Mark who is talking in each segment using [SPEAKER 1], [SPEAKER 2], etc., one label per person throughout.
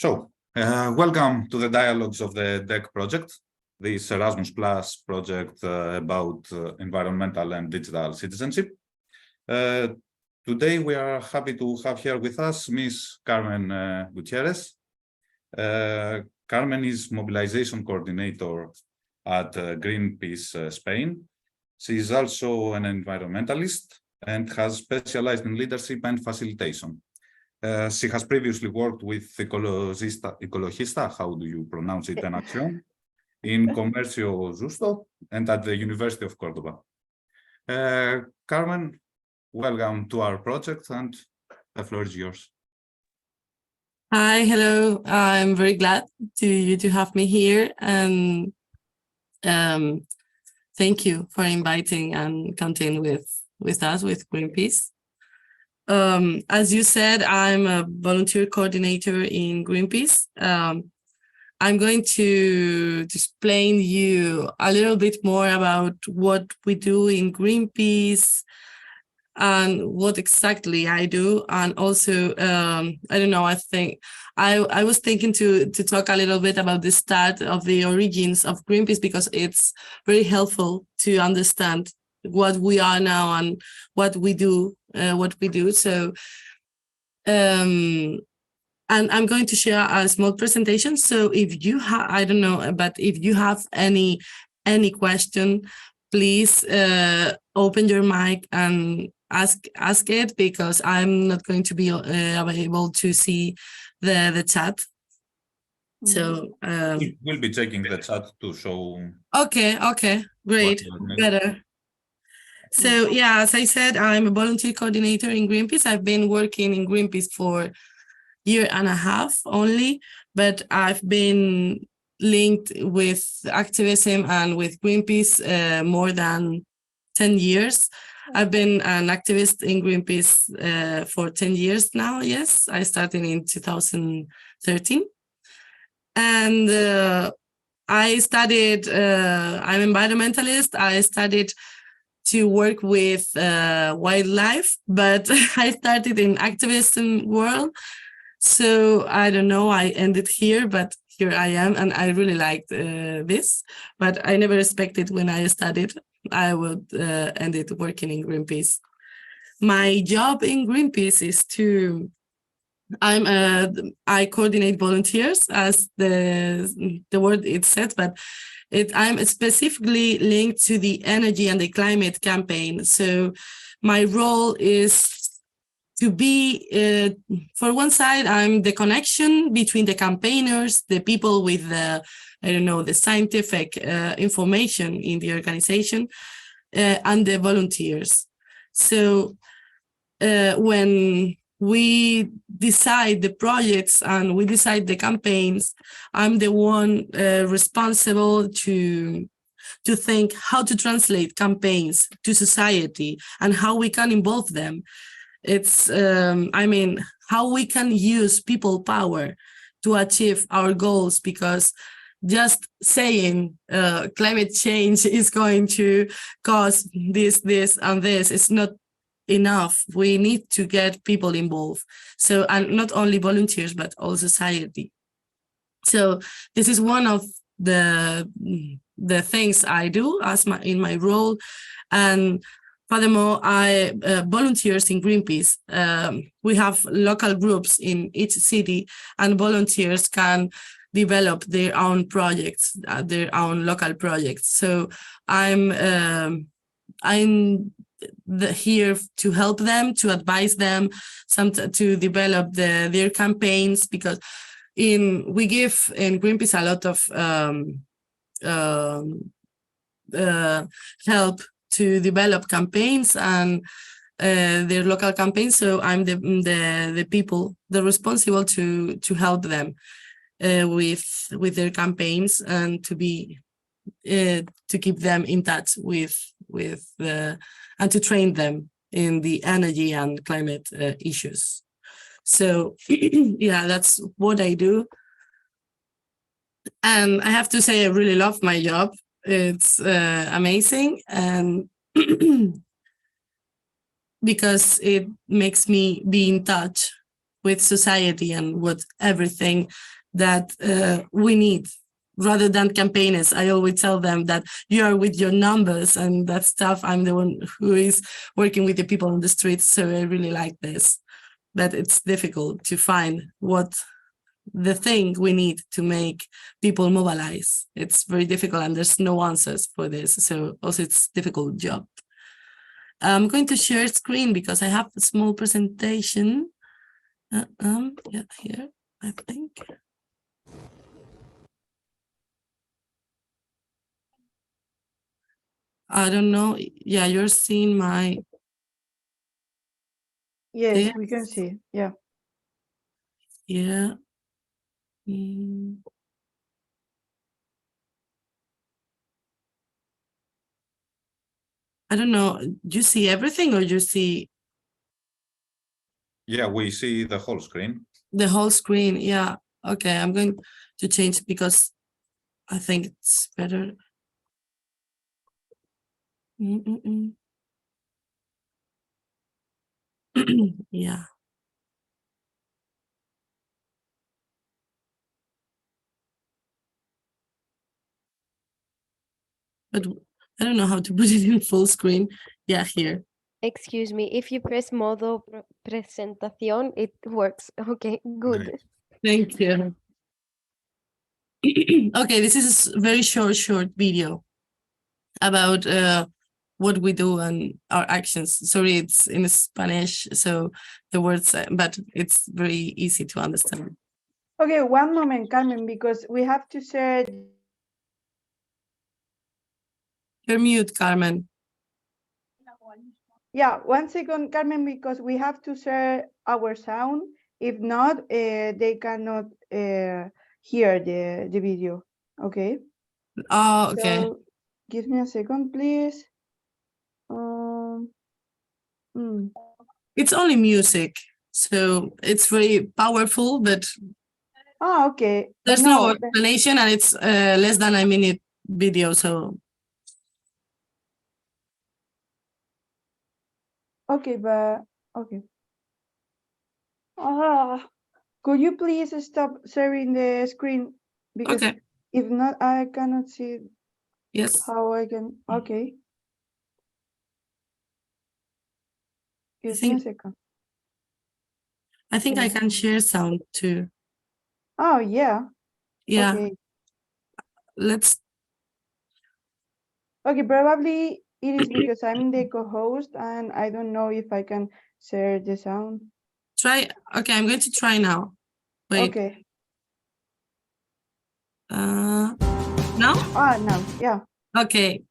[SPEAKER 1] Welcome to the dialogues of the DEC project, this Erasmus Plus project about environmental and digital citizenship. Today we are happy to have here with us Ms. Carmen Gutierrez. Carmen is mobilization coordinator at Greenpeace Spain. She is also an environmentalist and has specialized in leadership and facilitation. She has previously worked with Ecologista, how do you pronounce it, en acción, in Comercio Justo and at the University of Cordoba. Carmen, welcome to our project and the floor is yours.
[SPEAKER 2] Hi, hello. I'm very glad to have me here, and thank you for inviting and counting with us, with Greenpeace. As you said, I'm a volunteer coordinator in Greenpeace. I'm going to explain you a little bit more about what we do in Greenpeace and what exactly I do. And also, I don't know, I think I was thinking to talk a little bit about the start of the origins of Greenpeace, because it's very helpful to understand what we are now and what we do. So, and I'm going to share a small presentation. So if you have, I don't know, but if you have any question, please open your mic and ask it, because I'm not going to be able to see the chat. So
[SPEAKER 1] we'll be checking the chat to show.
[SPEAKER 2] Okay, great, better. So yeah, as I said, I'm a volunteer coordinator in Greenpeace. I've been working in Greenpeace for a year and a half only, but I've been linked with activism and with Greenpeace more than 10 years. I've been an activist in Greenpeace for 10 years now. Yes, I started in 2013. And I studied, I'm an environmentalist. I studied to work with wildlife, but I started in activism world. So I don't know, I ended here, but here I am, and I really liked this, but I never expected when I studied I would end it working in Greenpeace. My job in Greenpeace is I coordinate volunteers, as the word it says, but I'm specifically linked to the energy and the climate campaign. So my role is to be, for one side, I'm the connection between the campaigners, the people with the, I don't know, the scientific information in the organization, and the volunteers. So when we decide the projects and we decide the campaigns, I'm the one responsible to think how to translate campaigns to society and how we can involve them. It's, I mean, how we can use people power to achieve our goals, because just saying climate change is going to cause this, and this is not enough. We need to get people involved. So, and not only volunteers, but all society. So this is one of the things I do in my role. And furthermore, I volunteers in Greenpeace. We have local groups in each city, and volunteers can develop their own projects, their own local projects. So I'm here to help them, to advise them, to develop their campaigns, because we give in Greenpeace a lot of help to develop campaigns and their local campaigns. So I'm the people, the responsible to help them with their campaigns, and to keep them in touch with and to train them in the energy and climate issues. So yeah, that's what I do. And I have to say, I really love my job. It's amazing, and because it makes me be in touch with society and with everything that we need, rather than campaigners. I always tell them that you are with your numbers and that stuff. I'm the one who is working with the people on the streets. So I really like this, but it's difficult to find what the thing we need to make people mobilize. It's very difficult and there's no answers for this. So also it's a difficult job. I'm going to share screen because I have a small presentation. Yeah, here, I think. I don't know. Yeah, you're seeing my.
[SPEAKER 3] Yes,
[SPEAKER 2] there?
[SPEAKER 3] we can see. Yeah.
[SPEAKER 2] Yeah. I don't know. Do you see everything or do you see?
[SPEAKER 1] Yeah, we see the whole screen.
[SPEAKER 2] The whole screen. Yeah. Okay, I'm going to change because I think it's better. Yeah. But I don't know how to put it in full screen. Yeah, here.
[SPEAKER 4] Excuse me, if you press modo presentación, it works. Okay, good.
[SPEAKER 1] Great.
[SPEAKER 2] Thank you. Okay, this is a very short video about what we do and our actions. Sorry, it's in Spanish, so the words, but it's very easy to understand.
[SPEAKER 3] Okay, one moment, Carmen, because we have to share.
[SPEAKER 2] You're mute, Carmen.
[SPEAKER 3] Yeah, 1 second, Carmen, because we have to share our sound. If not, they cannot hear the video. Okay.
[SPEAKER 2] Oh, okay.
[SPEAKER 3] So give me a second, please.
[SPEAKER 2] It's only music, so it's very powerful, but
[SPEAKER 3] Okay.
[SPEAKER 2] there's no explanation and it's less than a minute video, so.
[SPEAKER 3] Okay, but okay. Could you please stop sharing the screen? Because
[SPEAKER 2] Okay.
[SPEAKER 3] if not, I cannot see
[SPEAKER 2] Yes.
[SPEAKER 3] how I can. Okay. Give me a second.
[SPEAKER 2] I think I can share sound too.
[SPEAKER 3] Oh, yeah.
[SPEAKER 2] Yeah.
[SPEAKER 3] Okay.
[SPEAKER 2] Let's.
[SPEAKER 3] Okay, probably it is because I'm the co-host and I don't know if I can share the sound.
[SPEAKER 2] Try. Okay, I'm going to try now. Wait.
[SPEAKER 3] Okay.
[SPEAKER 2] Now?
[SPEAKER 3] Now, yeah.
[SPEAKER 2] Okay.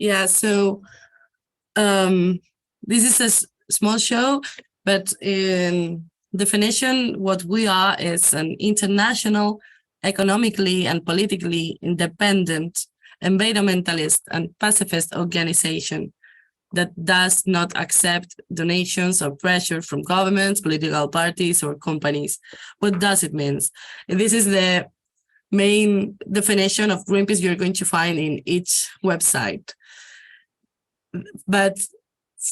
[SPEAKER 2] Yeah, so this is a small show, but in definition, what we are is an international, economically and politically independent, environmentalist and pacifist organization that does not accept donations or pressure from governments, political parties, or companies. What does it mean? This is the main definition of Greenpeace you're going to find in each website. But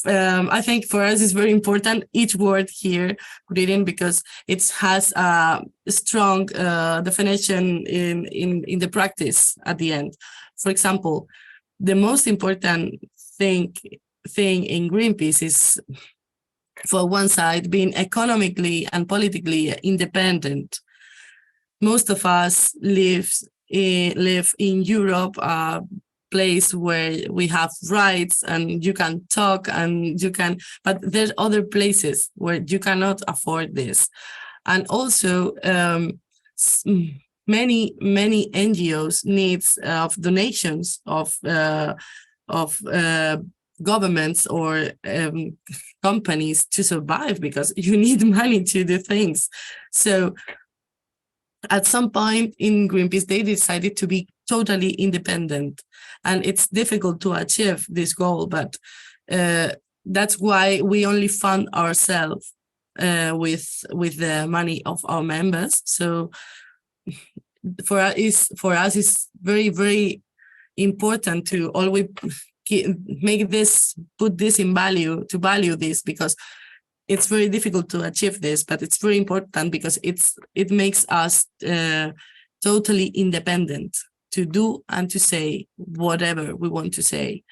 [SPEAKER 2] I think for us it's very important each word here written, because it has a strong definition in the practice at the end. For example, the most important thing in Greenpeace is, for one side, being economically and politically independent. Most of us live in Europe, a place where we have rights and you can talk and you can, but there's other places where you cannot afford this. And also many NGOs needs of donations of governments or companies to survive, because you need money to do things. So at some point in Greenpeace, they decided to be totally independent, and it's difficult to achieve this goal, but that's why we only fund ourselves with the money of our members. So for us, it's very, very important to always make this, put this in value, to value this, because it's very difficult to achieve this, but it's very important because it makes us totally independent to do and to say whatever we want to say,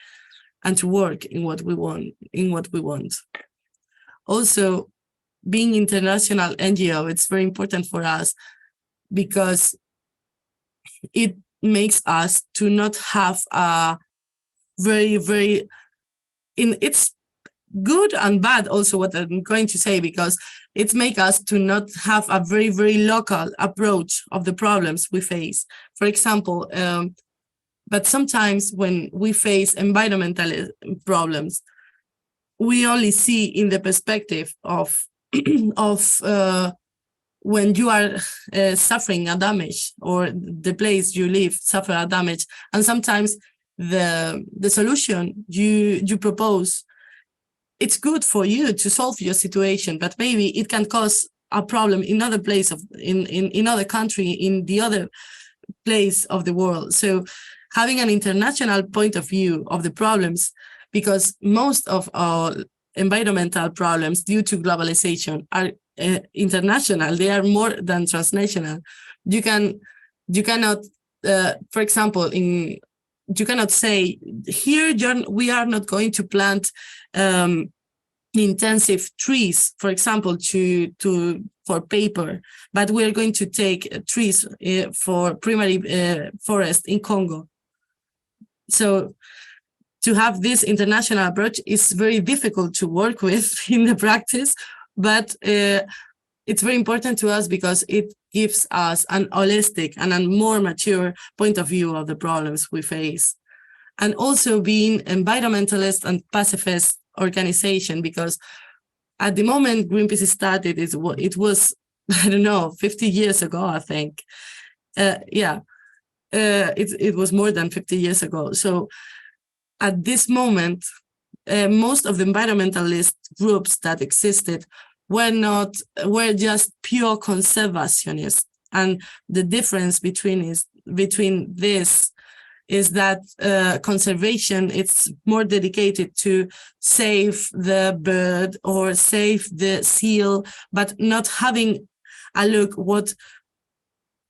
[SPEAKER 2] and to work in what we want. Also, being international NGO, it's very important for us because it makes us to not have a very it's good and bad also what I'm going to say, because it makes us to not have a very local approach of the problems we face. For example, but sometimes when we face environmental problems, we only see in the perspective of when you are suffering a damage, or the place you live suffer a damage, and sometimes the solution you propose, it's good for you to solve your situation, but maybe it can cause a problem in other place in other country, in the other place of the world. So having an international point of view of the problems, because most of our environmental problems due to globalization are international, they are more than transnational. You cannot, for example, you cannot say here we are not going to plant intensive trees, for example, for paper, but we are going to take trees for primary forest in Congo. So to have this international approach is very difficult to work with in the practice, but it's very important to us because it gives us an holistic and a more mature point of view of the problems we face. And also being environmentalist and pacifist organization, because at the moment Greenpeace started, it was, I don't know, 50 years ago, I think. It was more than 50 years ago. So at this moment, most of the environmentalist groups that existed were just pure conservationists. And the difference between this is that conservation, it's more dedicated to save the bird or save the seal, but not having a look what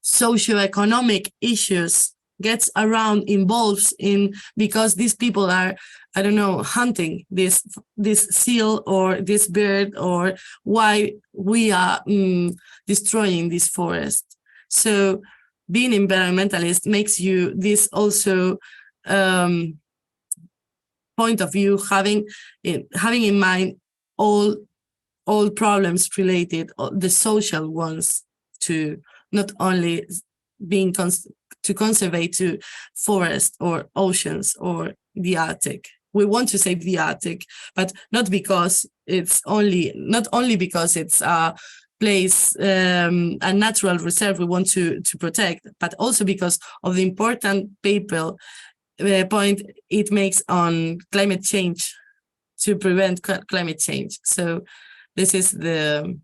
[SPEAKER 2] socioeconomic issues gets involved in, because these people are, I don't know, hunting this seal or this bird, or why we are destroying this forest. So being environmentalist makes you this also point of view, having in mind all problems related, the social ones, to not only being to conserve to forest or oceans or the Arctic. We want to save the Arctic, but not only because it's a place, a natural reserve we want to protect, but also because of the important point it makes on climate change, to prevent climate change. So this is the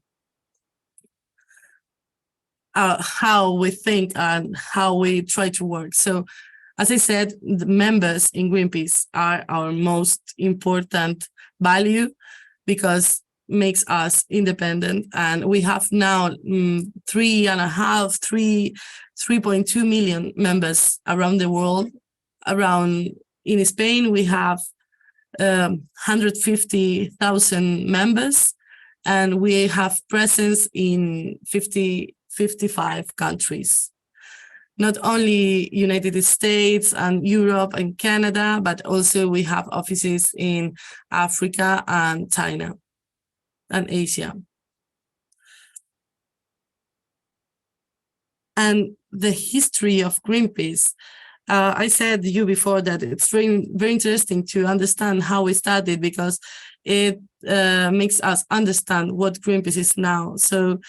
[SPEAKER 2] how we think and how we try to work. So as I said, the members in Greenpeace are our most important value because makes us independent. And we have now 3.2 million members around the world. In Spain, we have 150,000 members, and we have presence in 55 countries. Not only United States and Europe and Canada, but also we have offices in Africa and China and Asia. And the history of Greenpeace, I said to you before that it's very, very interesting to understand how we started, because it makes us understand what Greenpeace is now. So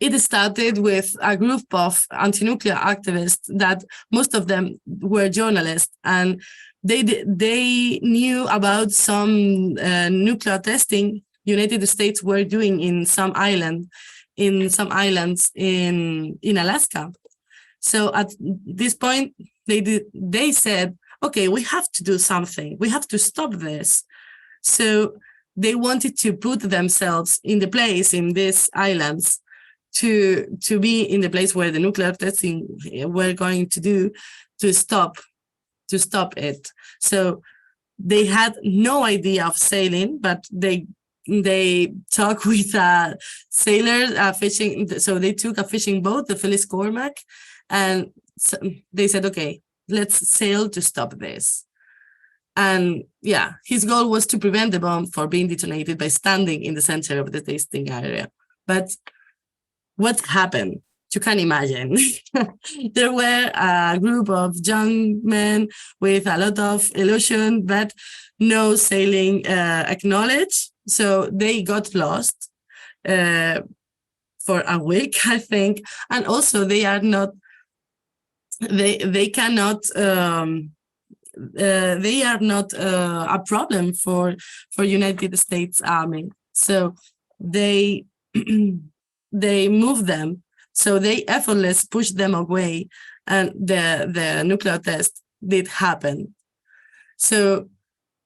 [SPEAKER 2] it started with a group of anti-nuclear activists that most of them were journalists, and they knew about some nuclear testing United States were doing in some islands in Alaska. So at this point, they said, okay, we have to do something. We have to stop this. So they wanted to put themselves in the place in these islands to be in the place where the nuclear testing were going to do to stop it. So they had no idea of sailing, but they talked with sailors fishing. So they took a fishing boat, the Phyllis Cormac, and so they said, okay, let's sail to stop this. And yeah, his goal was to prevent the bomb from being detonated by standing in the center of the testing area. But what happened? You can imagine. There were a group of young men with a lot of illusion, but no sailing acknowledged. So they got lost for a week, I think. And also they are not, they cannot, they are not a problem for United States Army. So they move them. So they effortlessly pushed them away, and the nuclear test did happen. So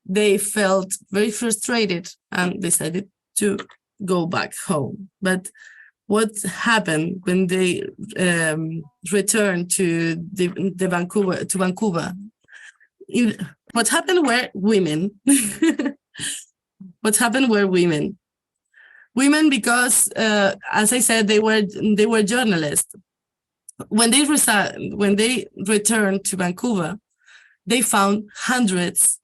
[SPEAKER 2] they felt very frustrated and decided to go back home. But what happened when they returned to Vancouver? What happened were women. What happened were women. Women, because, as I said, they were journalists. When they returned to Vancouver, they found hundreds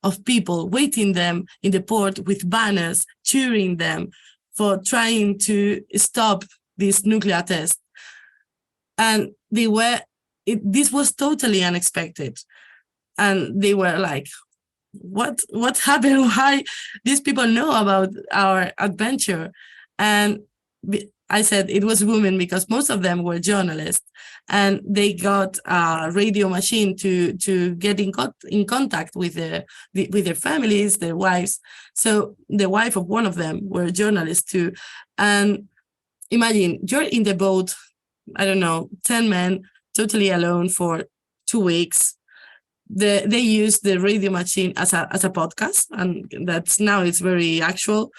[SPEAKER 2] of people waiting them in the port with banners, cheering them for trying to stop this nuclear test. And this was totally unexpected. And they were like, what happened? Why these people know about our adventure? And I said it was women because most of them were journalists, and they got a radio machine to get in contact with their families, their wives. So the wife of one of them were journalists too. And imagine you're in the boat, I don't know, 10 men, totally alone for 2 weeks. They use the radio machine as a podcast, and it's very actual.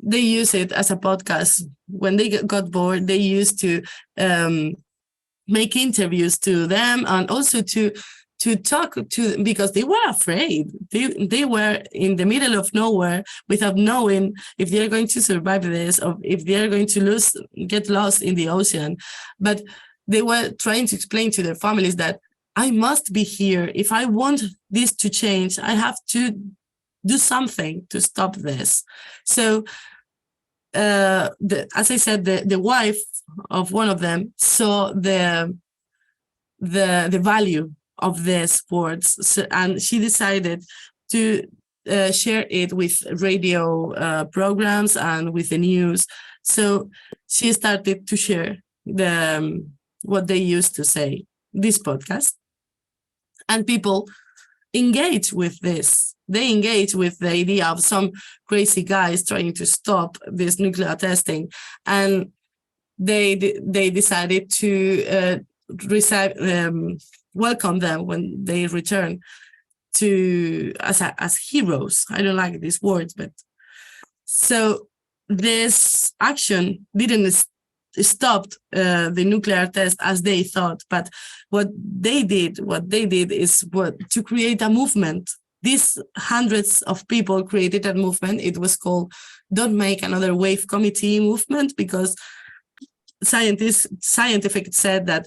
[SPEAKER 2] They use it as a podcast. When they got bored, they used to make interviews to them, and also to talk to, because they were afraid. They were in the middle of nowhere without knowing if they're going to survive this or if they're going to get lost in the ocean. But they were trying to explain to their families that I must be here. If I want this to change, I have to do something to stop this. So, as I said, the wife of one of them saw the value of their sports, so, and she decided to share it with radio programs and with the news. So she started to share what they used to say, this podcast. And people engage with this. They engage with the idea of some crazy guys trying to stop this nuclear testing. And they decided to welcome them when they return to as heroes. I don't like these words, but so this action didn't stop the nuclear test as they thought, but what they did is to create a movement. These hundreds of people created a movement. It was called "Don't Make Another Wave Committee" movement, because scientific said that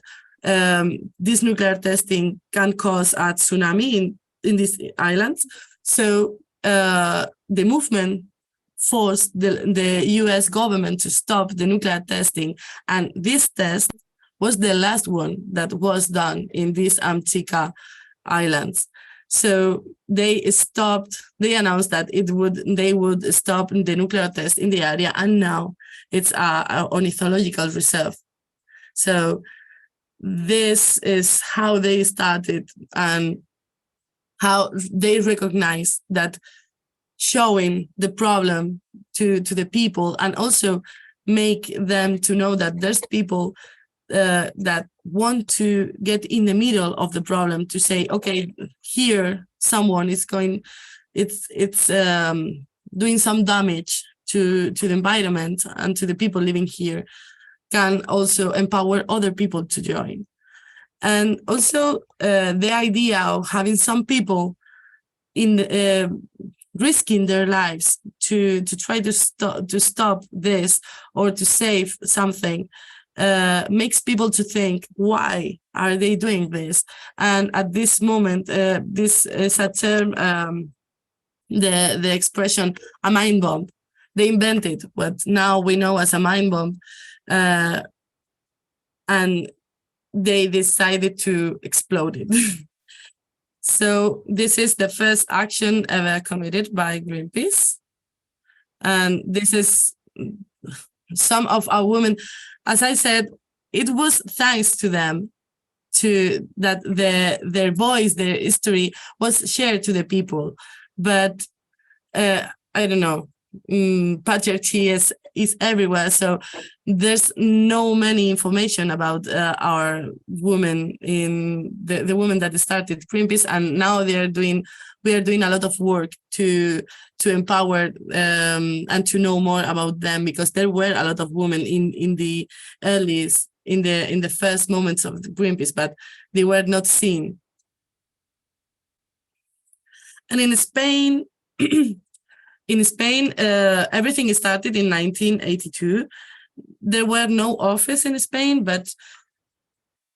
[SPEAKER 2] this nuclear testing can cause a tsunami in these islands. So the movement forced the US government to stop the nuclear testing. And this test was the last one that was done in these Amtica Islands. So they announced that they would stop the nuclear test in the area, and now it's an ornithological reserve. So this is how they started and how they recognized that showing the problem to the people, and also make them to know that there's people that want to get in the middle of the problem, to say, okay, here someone is going, it's doing some damage to the environment and to the people living here, can also empower other people to join. And also the idea of having some people in risking their lives to try to stop this or to save something makes people to think, why are they doing this? And at this moment, this is a term, the expression "a mind bomb." They invented what now we know as a mind bomb, and they decided to explode it. So this is the first action ever committed by Greenpeace. And this is some of our women. As I said, it was thanks to them that their voice, their history was shared to the people. But I don't know, patriarchy is everywhere. So there's no many information about our women, in the women that started Greenpeace, and now we are doing a lot of work to empower and to know more about them, because there were a lot of women in the earliest, in the first moments of the Greenpeace, but they were not seen. And in Spain, everything started in 1982. There were no office in Spain, but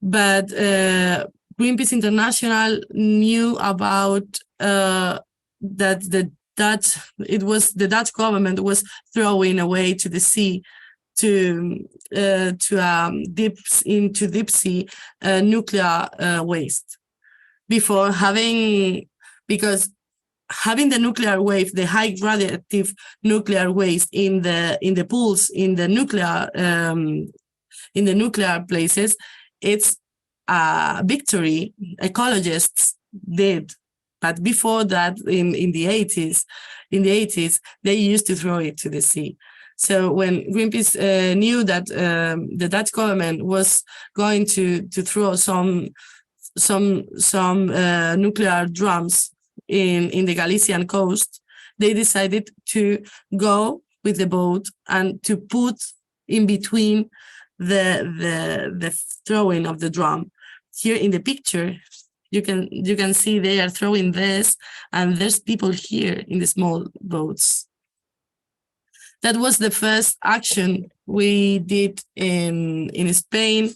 [SPEAKER 2] Greenpeace International knew about that the Dutch government was throwing away to the sea deep sea nuclear waste before because having the nuclear waste, the high radioactive nuclear waste in the pools, in the nuclear places, it's a victory ecologists did. But before that, in the 80s, they used to throw it to the sea. So when Greenpeace knew that the Dutch government was going to throw some nuclear drums in the Galician coast, they decided to go with the boat and to put in between the throwing of the drum. Here in the picture, you can see they are throwing this, and there's people here in the small boats. That was the first action we did in Spain.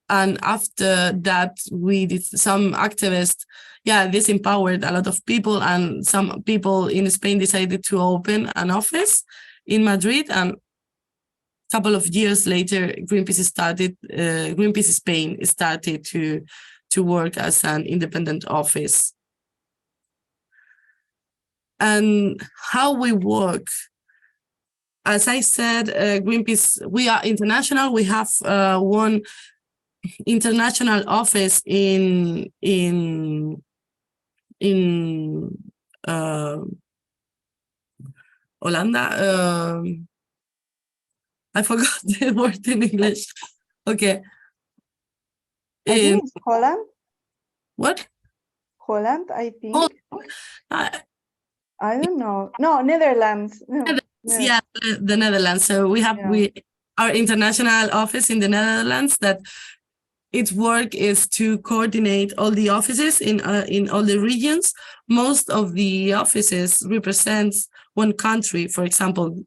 [SPEAKER 2] And after that, we did some activists. Yeah, this empowered a lot of people, and some people in Spain decided to open an office in Madrid. And a couple of years later, Greenpeace Spain started to work as an independent office. And how we work, as I said, Greenpeace, we are international. We have one international office in Holanda. I forgot the word in English. Okay.
[SPEAKER 3] I
[SPEAKER 2] in
[SPEAKER 3] think it's Holland.
[SPEAKER 2] what?
[SPEAKER 3] Holland, I think.
[SPEAKER 2] Oh,
[SPEAKER 3] I don't know. No, Netherlands. No,
[SPEAKER 2] yeah, the Netherlands. So we have
[SPEAKER 3] Yeah.
[SPEAKER 2] our international office in the Netherlands that its work is to coordinate all the offices in all the regions. Most of the offices represents one country. For example,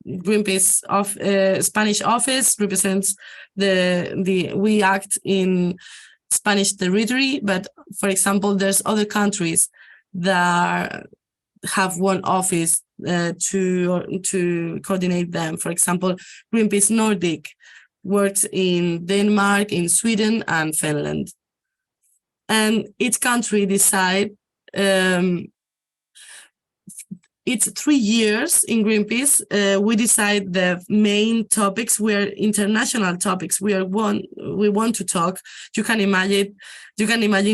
[SPEAKER 2] Greenpeace of Spanish office represents we act in Spanish territory, but for example, there's other countries that have one office to coordinate them. For example, Greenpeace Nordic works in Denmark, in Sweden, and Finland. And each country decide. It's 3 years in Greenpeace. We decide the main topics. We're international topics. We want to talk. You can imagine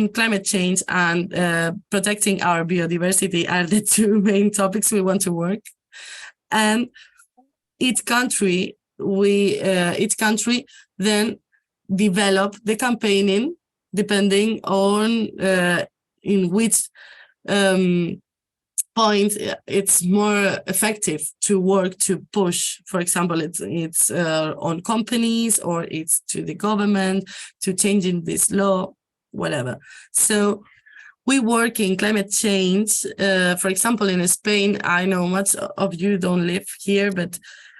[SPEAKER 2] climate change and protecting our biodiversity are the two main topics we want to work. And each country then develop the campaigning depending on in which point it's more effective to work to push. For example, it's on companies, or it's to the government to changing this law, whatever. So we work in climate change. For example, in Spain, I know much of you don't live here, but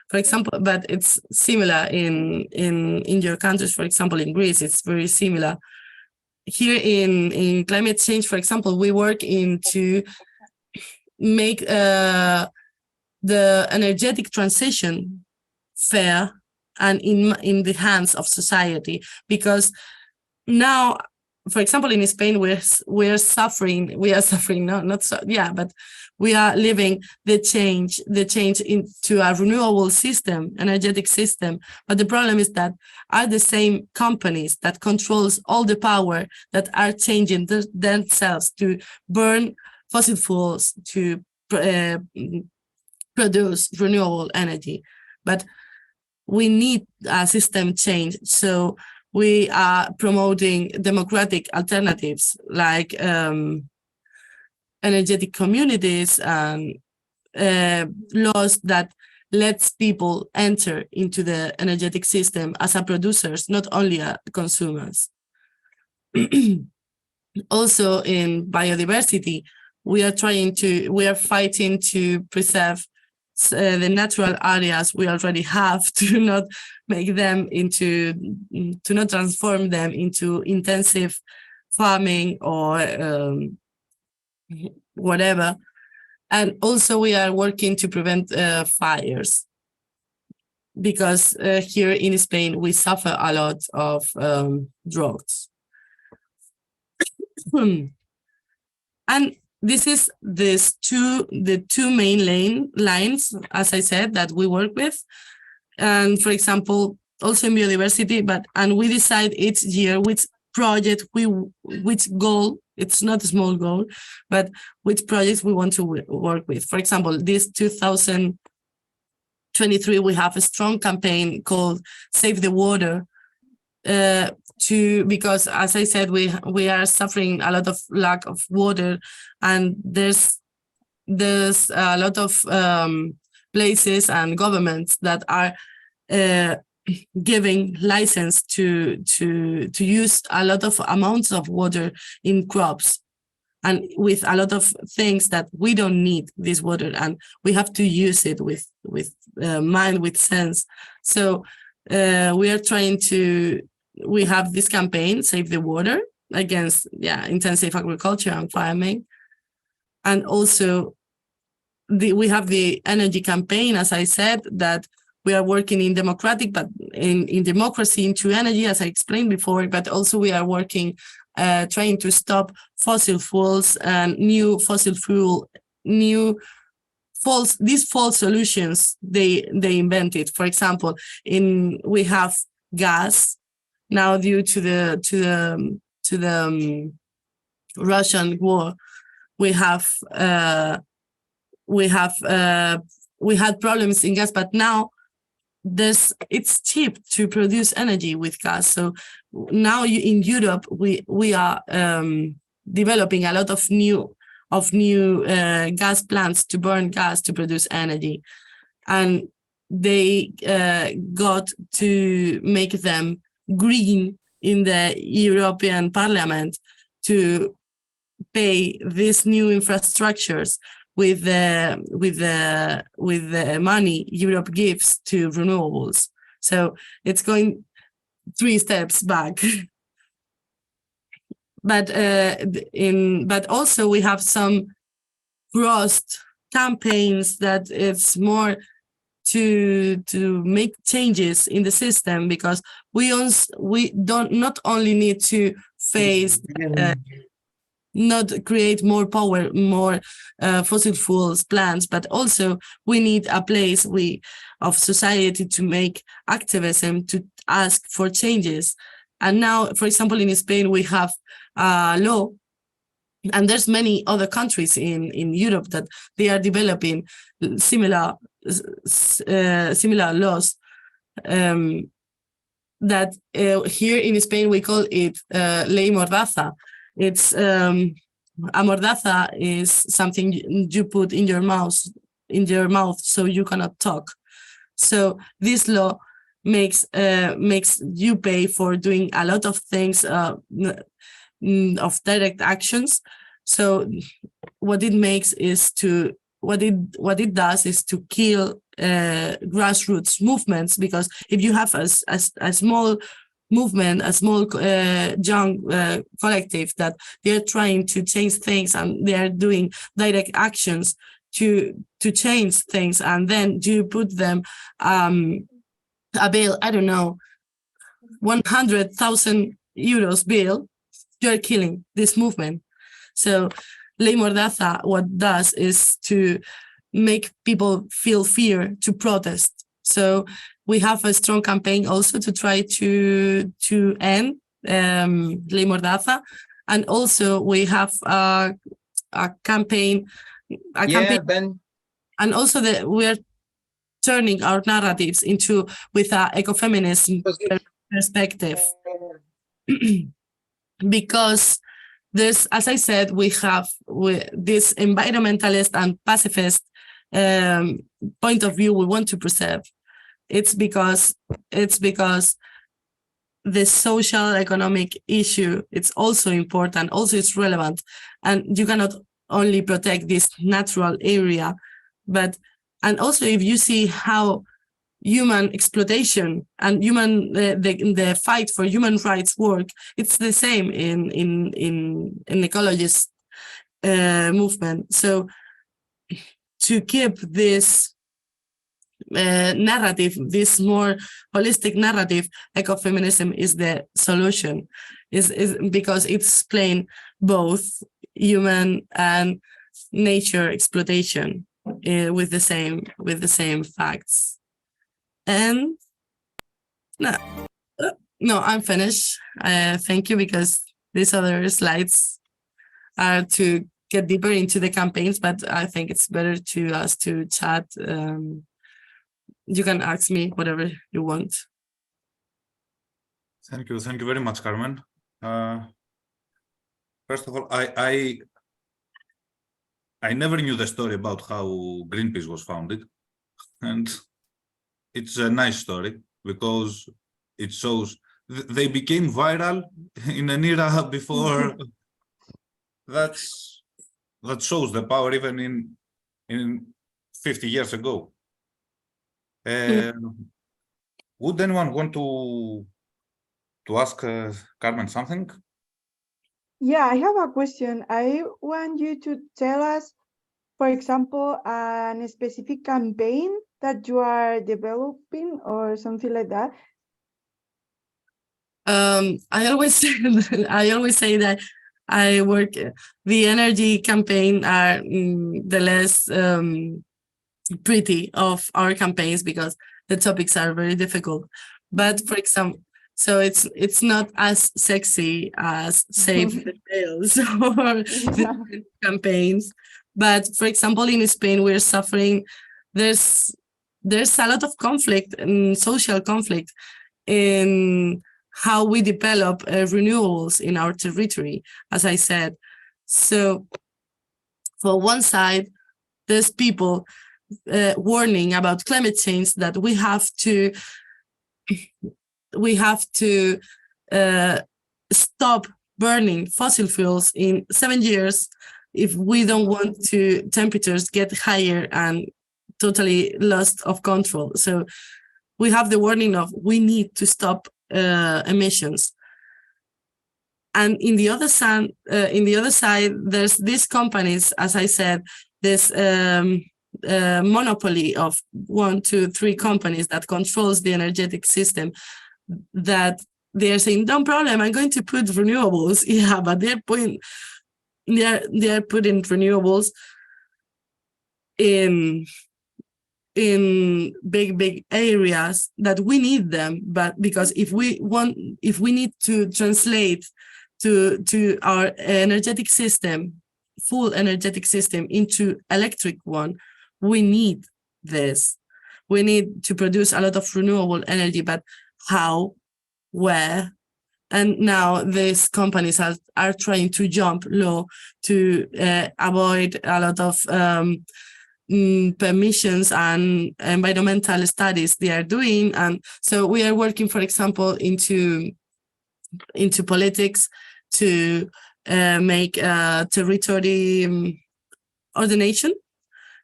[SPEAKER 2] for example, but it's similar in your countries. For example, in Greece, it's very similar. Here in climate change, for example, we work into make the energetic transition fair and in the hands of society, because now, for example, in Spain, we're suffering. We are suffering, but we are living the change into a renewable system, energetic system. But the problem is that are the same companies that controls all the power that are changing themselves to burn fossil fuels to produce renewable energy. But we need a system change. So we are promoting democratic alternatives like energetic communities and laws that lets people enter into the energetic system as a producers, not only consumers. Also in biodiversity, we are fighting to preserve the natural areas we already have, to not transform them into intensive farming or whatever. And also we are working to prevent fires, because here in Spain we suffer a lot of droughts. And this is the two main lines, as I said, that we work with. And for example, also in biodiversity, and we decide each year which project which goal, it's not a small goal, but which projects we want to work with. For example, this 2023, we have a strong campaign called Save the Water, because as I said, we are suffering a lot of lack of water, and there's a lot of places and governments that are giving license to use a lot of amounts of water in crops, and with a lot of things that we don't need this water, and we have to use it with mind, with sense. So we are trying to. We have this campaign, Save the Water, against intensive agriculture and farming. And also we have the energy campaign, as I said, that we are working in democratic, but in democracy into energy, as I explained before, but also we are working, trying to stop fossil fuels and these false solutions they invented. For example, we have gas. Now, due to the Russian war, we had problems in gas. But now it's cheap to produce energy with gas. So now in Europe we are developing a lot of new gas plants to burn gas to produce energy, and they got to make them green in the European Parliament to pay these new infrastructures with the money Europe gives to renewables. So it's going 3 steps back. But also we have some cross campaigns that it's more to make changes in the system, because we not only need to face not create more power, more fossil fuels plants, but also we need a place of society to make activism, to ask for changes. And now, for example, in Spain, we have a law, and there's many other countries in Europe that they are developing similar laws, that here in Spain we call it ley mordaza. It's a mordaza is something you put in your mouth so you cannot talk. So this law makes you pay for doing a lot of things, of direct actions. So what it does is to kill grassroots movements, because if you have a small movement, a small young collective that they're trying to change things and they're doing direct actions to change things, and then you put them a bill, I don't know, 100,000 euros bill, you're killing this movement. So ley mordaza, what does is to make people feel fear to protest. So we have a strong campaign also to try to end ley mordaza, and also we have a campaign.
[SPEAKER 5] Ben.
[SPEAKER 2] And also we are turning our narratives with an ecofeminism perspective, because there's, as I said, we have this environmentalist and pacifist point of view we want to preserve. It's because the social economic issue, it's also important, also it's relevant, and you cannot only protect this natural area, and also if you see how human exploitation and the fight for human rights work, it's the same in ecologist movement. So to keep this narrative, this more holistic narrative, ecofeminism is the solution, is because it's playing both human and nature exploitation with the same facts. And no, I'm finished. Thank you, because these other slides are to get deeper into the campaigns, but I think it's better to us to chat. You can ask me whatever you want.
[SPEAKER 1] Thank you very much, Carmen. First of all, I never knew the story about how Greenpeace was founded, and it's a nice story because it shows they became viral in an era before. That shows the power even in 50 years ago. Would anyone want to ask Carmen something?
[SPEAKER 3] Yeah, I have a question. I want you to tell us, for example, a specific campaign that you are developing or something like that.
[SPEAKER 2] I always say that I work. The energy campaign are the less pretty of our campaigns because the topics are very difficult. But for example, so it's not as sexy as Save the Whales or campaigns. But for example, in Spain, we're suffering. There's there's a lot of conflict and social conflict in how we develop renewables in our territory, as I said. So for one side, there's people warning about climate change, that we have to stop burning fossil fuels in 7 years if we don't want to temperatures get higher and totally lost of control. So we have the warning of we need to stop emissions. And in the other side, there's these companies, as I said, this monopoly of 1, 2, 3 companies that controls the energetic system, that they're saying, no problem, I'm going to put renewables. Yeah, but they're putting renewables in big areas that we need them, but because if we need to translate to our energetic system, full energetic system, into electric one, we need this. We need to produce a lot of renewable energy, but how, where? And now these companies are trying to jump law to avoid a lot of permissions and environmental studies they are doing. And so we are working, for example, into politics to make a territory ordination,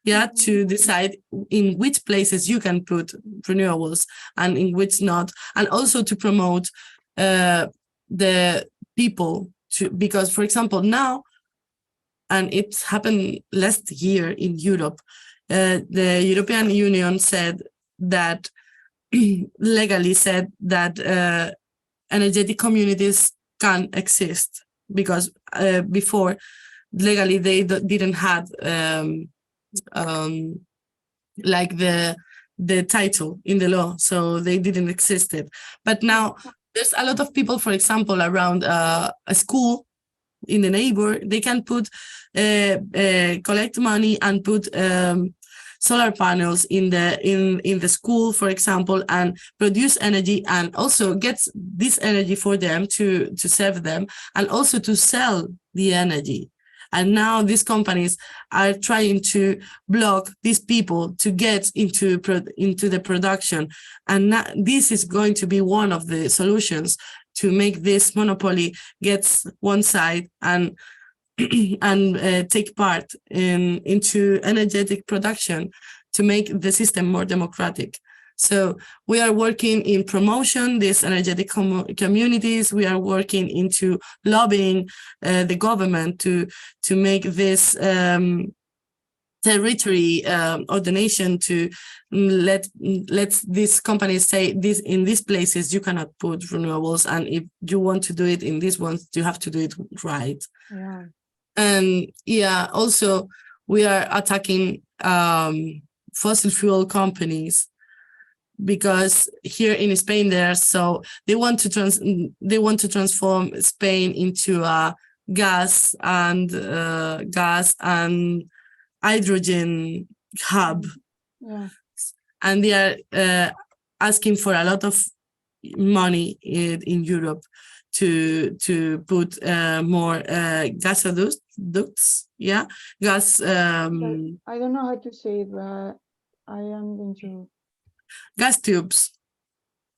[SPEAKER 2] to decide in which places you can put renewables and in which not, and also to promote the people to, because, for example, now, and it's happened last year in Europe, the European Union said that, legally said that energetic communities can exist, because before, legally, they didn't have like the title in the law, so they didn't exist it. But now there's a lot of people, for example, around a school in the neighbor, they can put collect money and put solar panels in the school, for example, and produce energy, and also gets this energy for them to serve them, and also to sell the energy. And now these companies are trying to block these people to get into the production. And this is going to be one of the solutions to make this monopoly gets one side and take part into energetic production to make the system more democratic. So we are working in promotion these energetic communities. We are working into lobbying the government to make this territory ordination, to let these companies say this in these places you cannot put renewables, and if you want to do it in these ones, you have to do it right.
[SPEAKER 3] Yeah.
[SPEAKER 2] And also we are attacking fossil fuel companies, because here in Spain they want to transform Spain into a gas and hydrogen hub.
[SPEAKER 3] Yeah.
[SPEAKER 2] And they are asking for a lot of money in Europe to put more gasoducts, gas.
[SPEAKER 3] I don't know how to say it, but I am going to.
[SPEAKER 2] Gas tubes.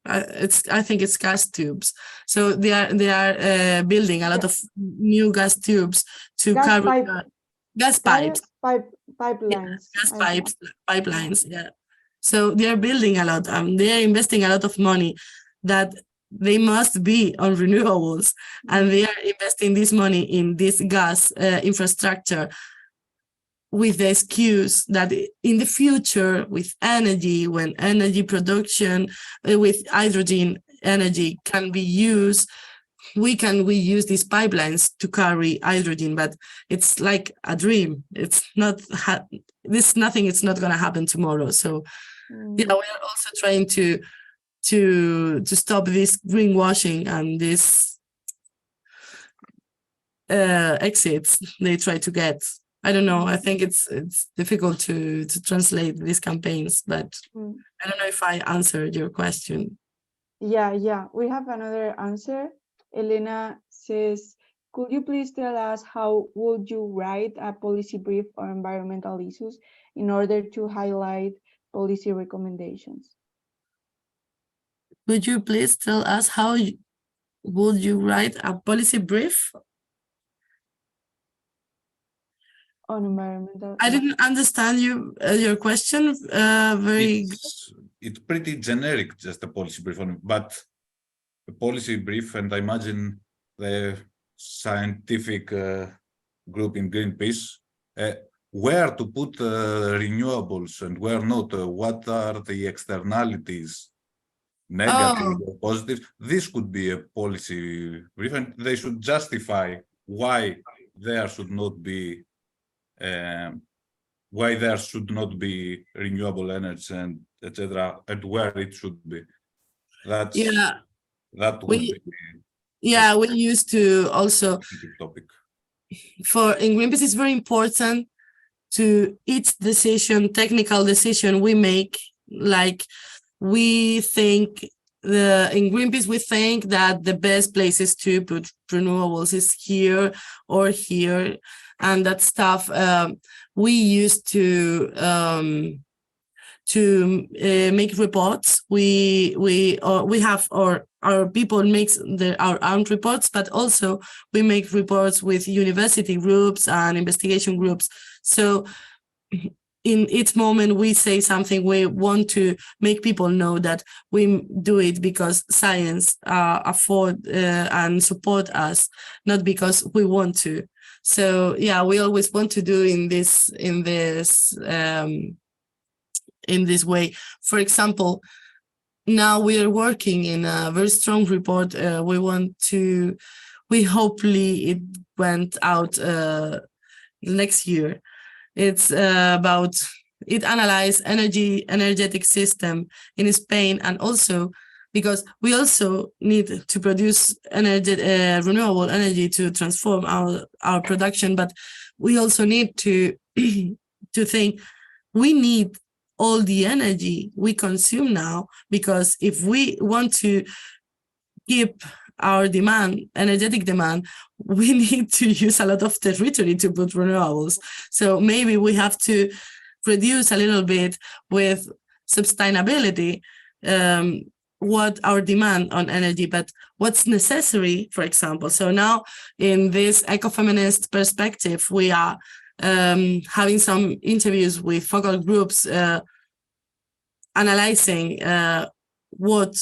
[SPEAKER 2] I think it's gas tubes. So they are building a lot of new gas tubes to carry gas pipes.
[SPEAKER 3] Pipelines.
[SPEAKER 2] Pipelines. Yeah. So they are building a lot. They are investing a lot of money that they must be on renewables, and they are investing this money in this gas infrastructure, with the excuse that in the future, with energy, when energy production with hydrogen energy can be used, we use these pipelines to carry hydrogen. But it's like a dream. It's not it's not going to happen tomorrow. So we are also trying to stop this greenwashing and this exits they try to get. I don't know. I think it's difficult to translate these campaigns, but I don't know if I answered your question.
[SPEAKER 3] Yeah. We have another answer. Elena says, could you please tell us how would you write a policy brief on environmental issues in order to highlight policy recommendations?
[SPEAKER 2] Could you please tell us how would you write a policy brief?
[SPEAKER 3] On environmental.
[SPEAKER 2] I didn't understand your question.
[SPEAKER 1] It's pretty generic, just a policy brief, but a policy brief, and I imagine the scientific group in Greenpeace, where to put renewables and where not, what are the externalities, negative or positive. This could be a policy brief, and they should justify why there should not be renewable energy and etc., and where it should be. That would be.
[SPEAKER 2] Yeah, we used to also
[SPEAKER 1] topic.
[SPEAKER 2] In Greenpeace, it's very important to each decision, technical decision we make. Like we think in Greenpeace, we think that the best places to put renewables is here or here, and that stuff. We used to make reports. We have our people makes our own reports, but also we make reports with university groups and investigation groups. So in each moment we say something, we want to make people know that we do it because science afford and support us, not because we want to. So yeah, we always want to do in this way. For example, now we are working in a very strong report. Hopefully it went out next year. It's it analyzed energetic system in Spain, and also because we also need to produce renewable energy to transform our production, but we also need to think we need all the energy we consume now, because if we want to keep our energetic demand, we need to use a lot of territory to put renewables. So maybe we have to reduce a little bit with sustainability what our demand on energy, but what's necessary, for example. So now in this ecofeminist perspective, we are having some interviews with focal groups analyzing what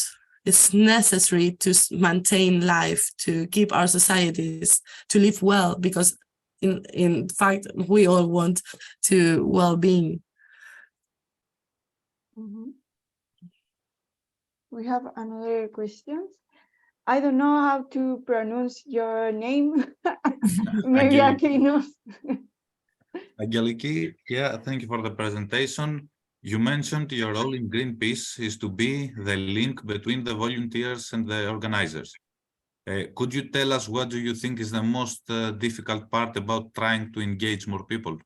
[SPEAKER 2] is necessary to maintain life, to keep our societies to live well, because in fact we all want to well-being.
[SPEAKER 3] We have another question. I don't know how to pronounce your name. Maybe Aquino.
[SPEAKER 1] Angeliki, yeah, thank you for the presentation. You mentioned your role in Greenpeace is to be the link between the volunteers and the organizers. Could you tell us what do you think is the most difficult part about trying to engage more people?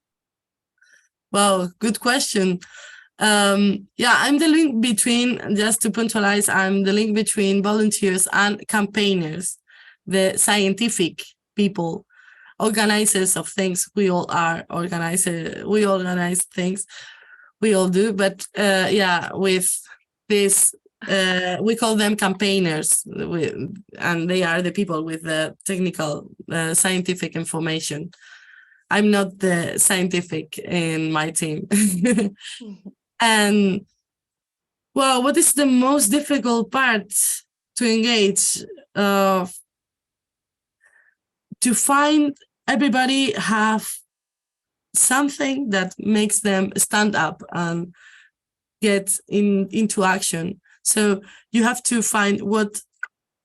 [SPEAKER 2] Well, good question. Yeah, I'm the link between, just to punctualize, I'm the link between volunteers and campaigners, the scientific people, organizers of things. We all are organizers, we organize things, we all do, but yeah, with this, we call them campaigners, and they are the people with the technical scientific information. I'm not the scientific in my team. And well, what is the most difficult part to engage? To find everybody have something that makes them stand up and get into action. So you have to find what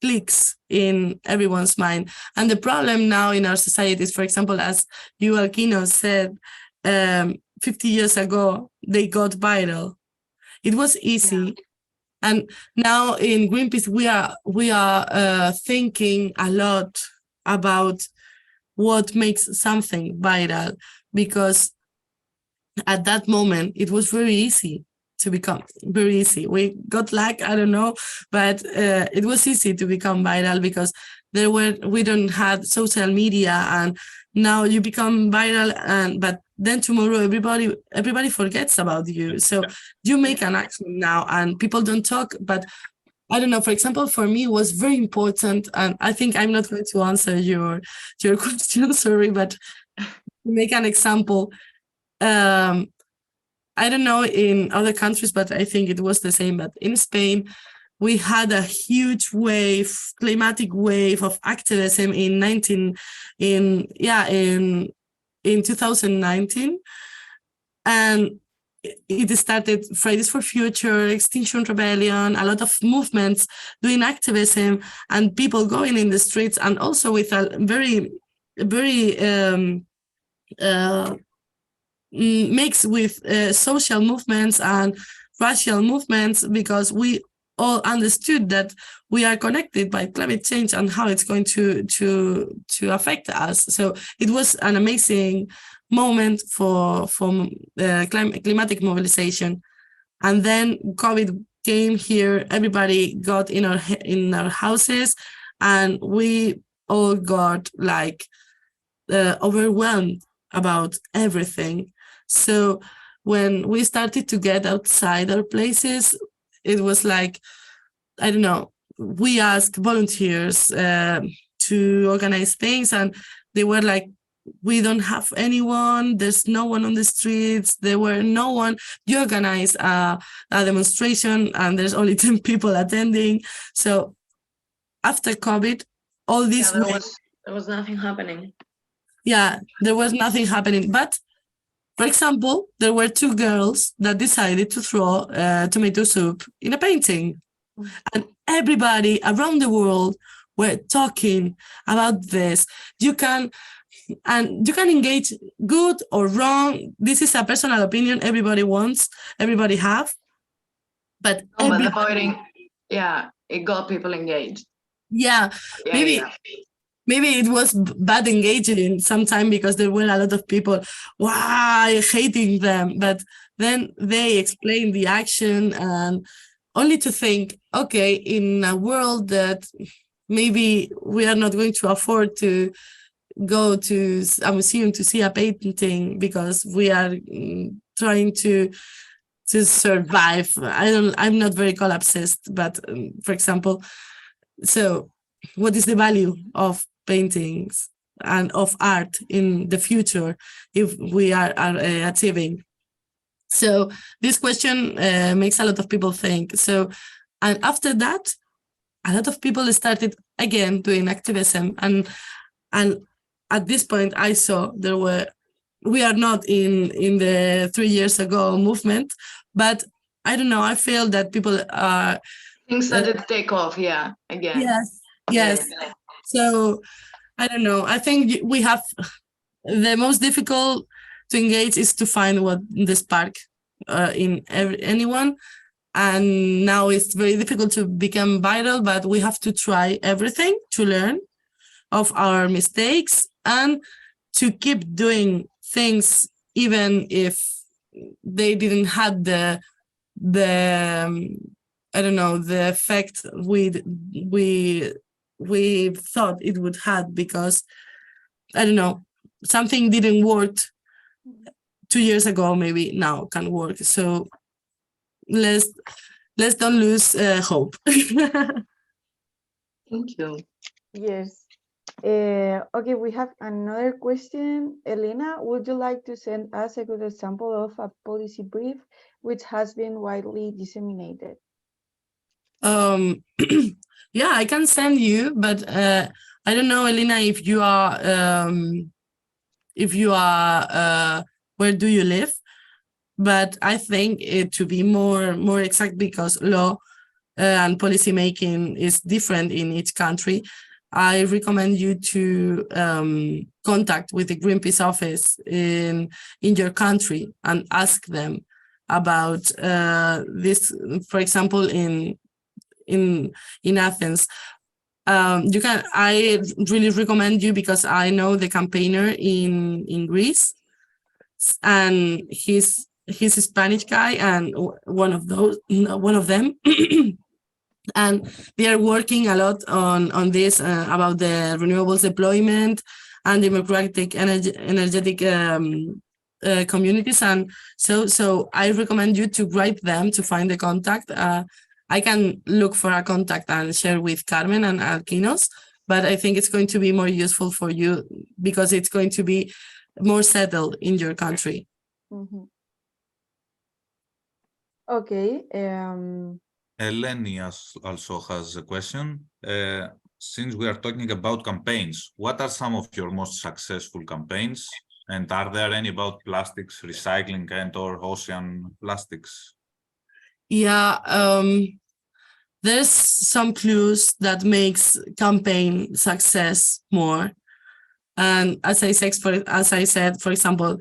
[SPEAKER 2] clicks in everyone's mind. And the problem now in our societies, for example, as you, Aquino, said, 50 years ago, they got viral. It was easy. Yeah. And now in Greenpeace, we are thinking a lot about what makes something viral, because at that moment it was very easy to become very easy. We got luck, I don't know, but it was easy to become viral because we don't have social media, and now you become viral, but then tomorrow everybody forgets about you. So you make an action now and people don't talk. But I don't know, for example, for me it was very important, and I think I'm not going to answer your question, sorry, but to make an example, I don't know in other countries, but I think it was the same. But in Spain, we had a huge climatic wave of activism in 2019, and it started Fridays for Future, Extinction Rebellion, a lot of movements doing activism, and people going in the streets, and also with a very mixed with social movements and racial movements, because we all understood that we are connected by climate change and how it's going to affect us. So it was an amazing moment for climatic mobilization. And then COVID came here, everybody got in our houses, and we all got like overwhelmed about everything. So when we started to get outside our places, it was like, I don't know, we asked volunteers to organize things, and they were like, we don't have anyone, there's no one on the streets, there were no one. You organize a demonstration and there's only 10 people attending. So after COVID, all this...
[SPEAKER 6] Yeah, there was nothing happening.
[SPEAKER 2] Yeah, there was nothing happening. But for example, there were two girls that decided to throw tomato soup in a painting. And everybody around the world were talking about this. You can engage good or wrong. This is a personal opinion everybody have. But
[SPEAKER 6] the voting, yeah, it got people engaged.
[SPEAKER 2] Yeah, maybe it was bad engaging sometime because there were a lot of people hating them, but then they explained the action, and only to think, okay, in a world that maybe we are not going to afford to go to a museum to see a painting because we are trying to survive. I'm not very color obsessed, but for example, so what is the value of paintings and of art in the future if we are achieving? So this question makes a lot of people think. So, and after that, a lot of people started again doing activism, and at this point I saw we are not in the 3 years ago movement, but I don't know, I feel that people are...
[SPEAKER 6] Things started to take off, yeah, again.
[SPEAKER 2] Yes.
[SPEAKER 6] Yeah.
[SPEAKER 2] So I don't know. I think we have the most difficult to engage is to find what the spark in anyone. And now it's very difficult to become viral, but we have to try everything to learn of our mistakes and to keep doing things even if they didn't have the I don't know, the effect we thought it would have, because I don't know, something didn't work 2 years ago, maybe now can work. So let's don't lose hope.
[SPEAKER 6] Thank you.
[SPEAKER 3] Yes. Okay, we have another question. Elena, would you like to send us a good example of a policy brief which has been widely disseminated?
[SPEAKER 2] Yeah, I can send you, but I don't know, Elena, if you are where do you live? But I think it to be more exact, because law and policy making is different in each country. I recommend you to contact with the Greenpeace office in your country and ask them about this. For example, in Athens, I really recommend you because I know the campaigner in Greece, and he's a Spanish guy, and one of them. And they are working a lot on this about the renewables deployment and democratic energetic communities. And so I recommend you to write them to find the contact. I can look for a contact and share with Carmen and Alkinos, but I think it's going to be more useful for you because it's going to be more settled in your country.
[SPEAKER 3] Mm-hmm. Okay.
[SPEAKER 1] Eleni also has a question. Since we are talking about campaigns, what are some of your most successful campaigns? And are there any about plastics, recycling, and or ocean plastics?
[SPEAKER 2] Yeah, there's some clues that makes campaign success more. And as I said, for example,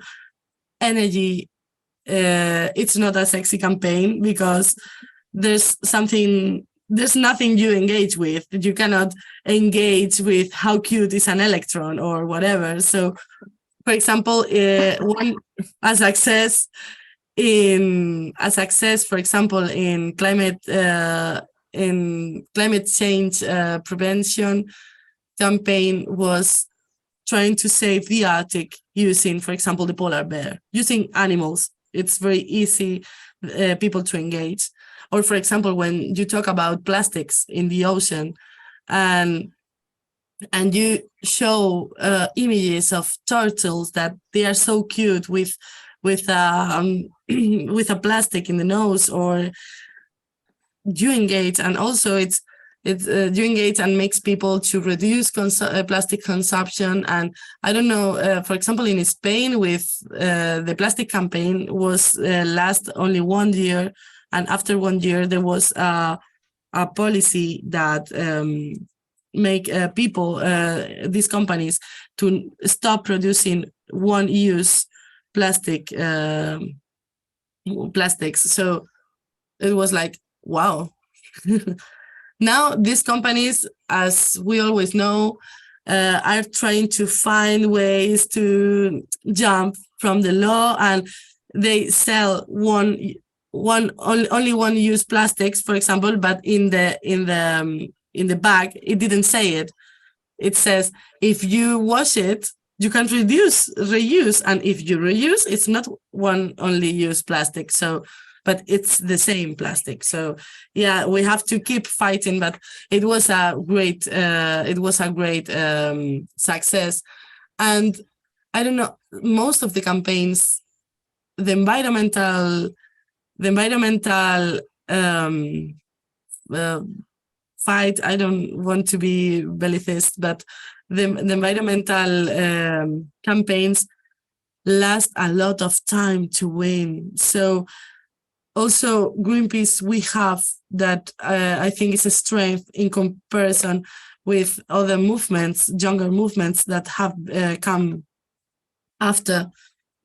[SPEAKER 2] energy, it's not a sexy campaign because there's nothing you engage with. You cannot engage with how cute is an electron or whatever. So, for example, a success, for example, in climate change prevention campaign was trying to save the Arctic using, for example, the polar bear, using animals. It's very easy people to engage. Or, for example, when you talk about plastics in the ocean and you show images of turtles that they are so cute with a plastic in the nose, or you engage, and also it's you engage and makes people to reduce plastic consumption. And I don't know, for example, in Spain with the plastic campaign was last only 1 year. And after 1 year, there was a policy that make people, these companies, to stop producing one-use plastics. So it was like, wow. Now these companies, as we always know, are trying to find ways to jump from the law, and they sell only one-use plastics, for example, but in the bag it didn't say it. It says if you wash it, you can reuse, and if you reuse, it's not one only use plastic. So, but it's the same plastic. So yeah, we have to keep fighting. But it was a great success. And I don't know, most of the campaigns, the environmental fight, I don't want to be bellicist, but the environmental campaigns last a lot of time to win. So also Greenpeace, we have that, I think is a strength in comparison with other movements, younger movements that have come after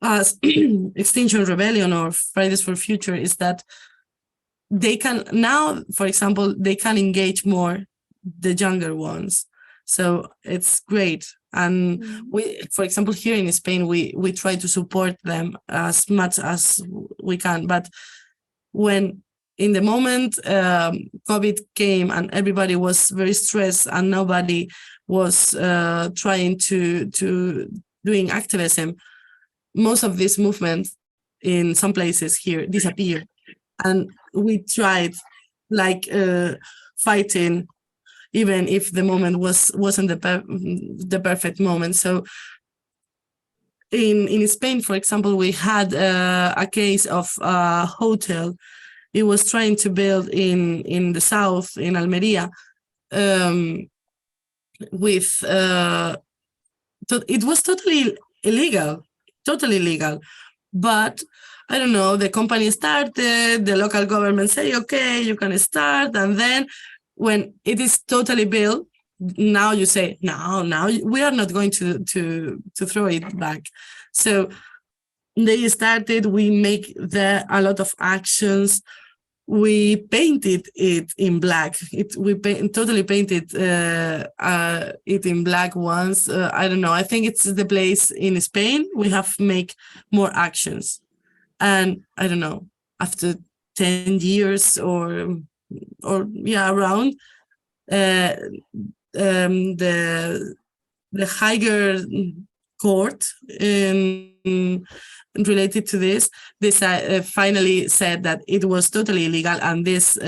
[SPEAKER 2] us, Extinction Rebellion or Fridays for Future, is that they can now, for example, they can engage more the younger ones. So it's great. And we, for example, here in Spain, we try to support them as much as we can. But when in the moment COVID came and everybody was very stressed and nobody was trying to doing activism, most of these movements in some places here disappeared. And we tried like fighting, even if the moment wasn't the perfect moment. So in Spain, for example, we had a case of a hotel. It was trying to build in the south, in Almería, with it was totally illegal. But I don't know, the company started, the local government say, okay, you can start. And then when it is totally built, now you say, no, we are not going to throw it back. So they started, we make there a lot of actions. we painted it in black. We totally painted it in black once. I don't know. I think it's the place in Spain we have make more actions, and I don't know, after 10 years or yeah, around the higher court related to this finally said that it was totally illegal, and this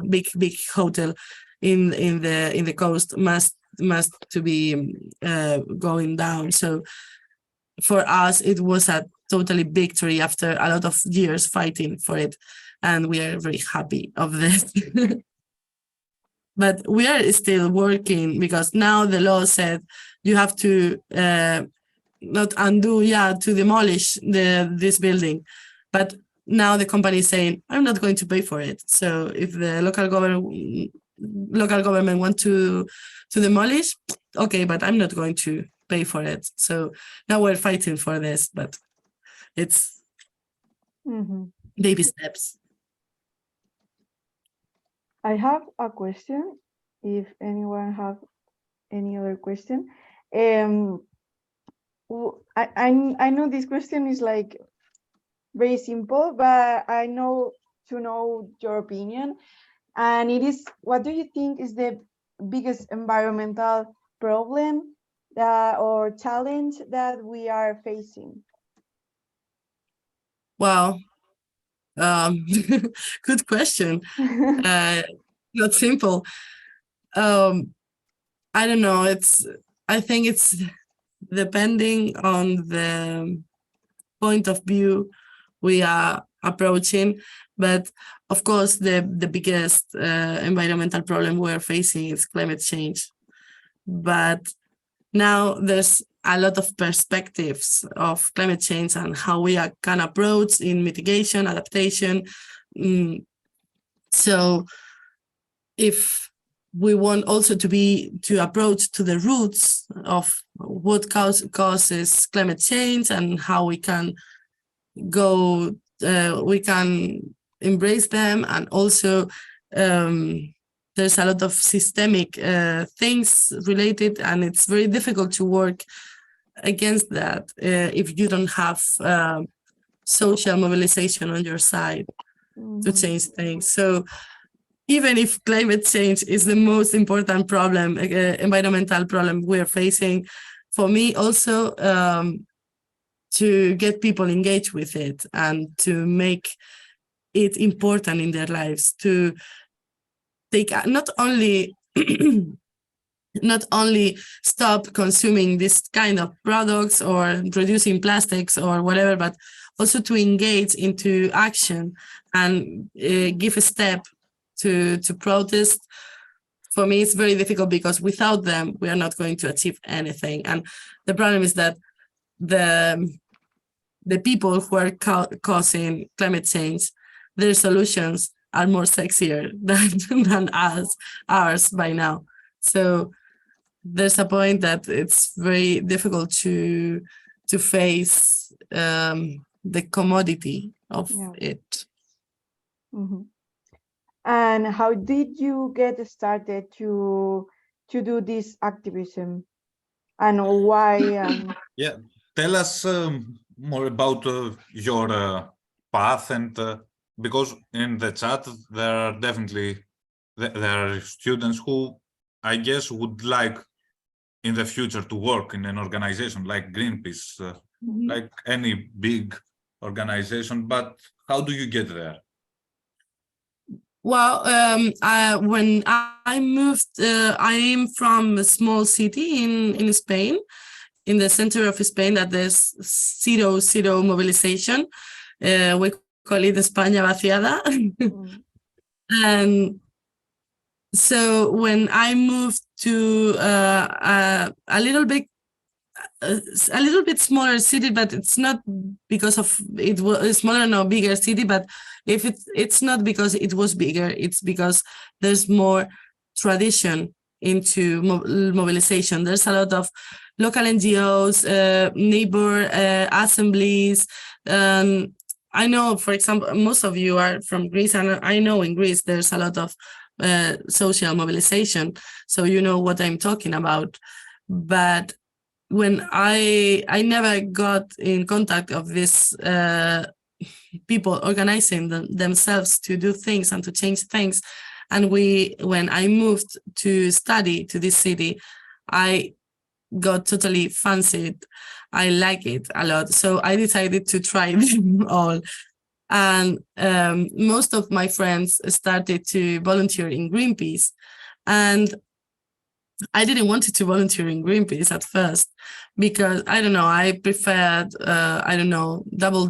[SPEAKER 2] big hotel in the coast must to be going down. So for us it was a totally victory after a lot of years fighting for it, and we are very happy of this. But we are still working, because now the law said you have to not undo, to demolish this building. But now the company is saying, I'm not going to pay for it. So if the local government want to demolish, okay, but I'm not going to pay for it. So now we're fighting for this, but it's baby steps.
[SPEAKER 3] I have a question, if anyone have any other question. I know this question is like very simple, but I know to know your opinion. And it is, what do you think is the biggest environmental problem or challenge that we are facing?
[SPEAKER 2] Wow. Good question. Not simple. I don't know. I think it's depending on the point of view we are approaching, but of course the biggest environmental problem we're facing is climate change. But now there's a lot of perspectives of climate change and how we can approach in mitigation, adaptation. So if we want also to approach to the roots of what causes climate change and how we can we can embrace them, and also there's a lot of systemic things related, and it's very difficult to work against that if you don't have social mobilization on your side to change things. So even if climate change is the most important problem, environmental problem we're facing, for me also to get people engaged with it and to make it important in their lives, to take not only stop consuming this kind of products or reducing plastics or whatever, but also to engage into action and give a step to protest. For me, it's very difficult because without them, we are not going to achieve anything. And the problem is that the people who are causing climate change, their solutions are more sexier than ours by now. So there's a point that it's very difficult to face the commodity of it.
[SPEAKER 3] And how did you get started to do this activism, and why?
[SPEAKER 1] Tell us more about your path, and because in the chat there are definitely there are students who I guess would like in the future to work in an organization like Greenpeace, like any big organization, but how do you get there?
[SPEAKER 2] Well, when I moved, I am from a small city in Spain, in the center of Spain, that there's zero mobilization. We call it España vaciada. And so when I moved to a little bit smaller city, but it's not because of it was smaller, no bigger city, but if it's not because it was bigger, it's because there's more tradition into mobilization. There's a lot of local NGOs, neighbor assemblies, a I know, for example, most of you are from Greece, and I know in Greece there's a lot of social mobilization, so you know what I'm talking about. But when I never got in contact of this people organizing themselves to do things and to change things, and when I moved to study to this city, I got totally fancied. I like it a lot, so I decided to try them all. And most of my friends started to volunteer in Greenpeace, and I didn't want to volunteer in Greenpeace at first because I don't know, I preferred